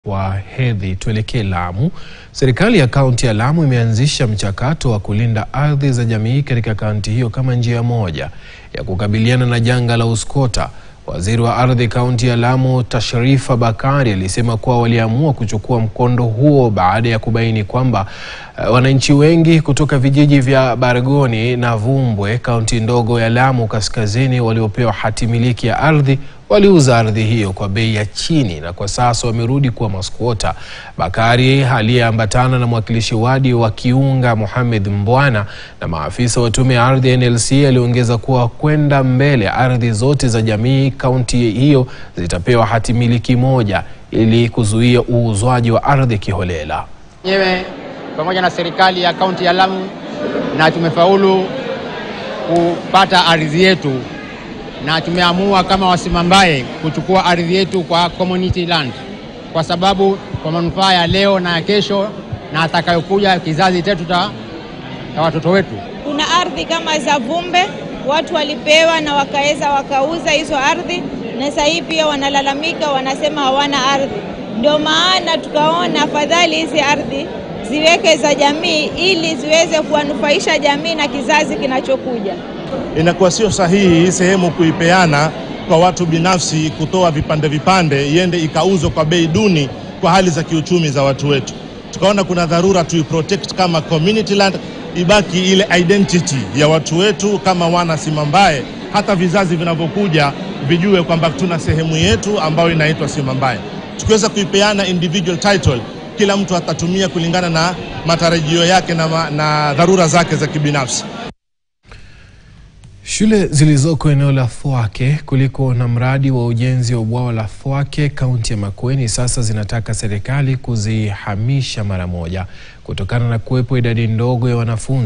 Wa hedhi tuelekee Lamu. Serikali ya kaunti ya Lamu imeanzisha mchakato wa kulinda ardhi za jamii katika kaunti hiyo kama njia moja ya kukabiliana na janga la uskota. Waziri wa ardhi kaunti ya Lamu Tashrifa Bakari alisema kuwa waliamua kuchukua mkondo huo baada ya kubaini kwamba wananchi wengi kutoka vijiji vya Bargoni na Vumbwe, kaunti ndogo ya Lamu kaskazini, waliopewa hati miliki ya ardhi waliuza ardhi hiyo kwa bei ya chini na kwa sasa wamerudi kuwa maskwota. Bakari aliyeambatana na mwakilishi wadi wa Kiunga Mohamed Mbwana na maafisa wa tume ya ardhi NLC aliongeza kuwa kwenda mbele ardhi zote za jamii kaunti hiyo zitapewa hati miliki moja ili kuzuia uuzwaji wa ardhi kiholela. Nyewe pamoja na serikali ya kaunti ya Lamu na tumefaulu kupata ardhi yetu, na tumeamua kama Wasimambaye kuchukua ardhi yetu kwa community land, kwa sababu kwa manufaa ya leo na ya kesho na atakayokuja kizazi chetu cha watoto wetu. Kuna ardhi kama za Vumbe watu walipewa na wakauza hizo ardhi, na sasa hivi pia wanalalamika, wanasema hawana ardhi. Ndio maana tukaona afadhali hizi ardhi ziweke za jamii ili ziweze kuwanufaisha jamii na kizazi kinachokuja. Inakuwa sio sahihi hii sehemu kuipeana kwa watu binafsi, kutoa vipande iende ikauzwe kwa bei duni kwa hali za kiuchumi za watu wetu. Tukaona kuna dharura tuiprotect kama community land, ibaki ile identity ya watu wetu kama wana Simambaye, hata vizazi vinavyokuja vijue kwamba tuna sehemu yetu ambayo inaitwa Simambaye. Tukiweza kuipeana individual title, kila mtu atatumia kulingana na matarajio yake na dharura zake za kibinafsi. Shule zilizoko eneo la Thwake kuliko na mradi wa ujenzi wa bwawa la Thwake kaunti ya Makueni sasa zinataka serikali kuzihamisha mara moja kutokana na kuwepo idadi ndogo ya wanafunzi.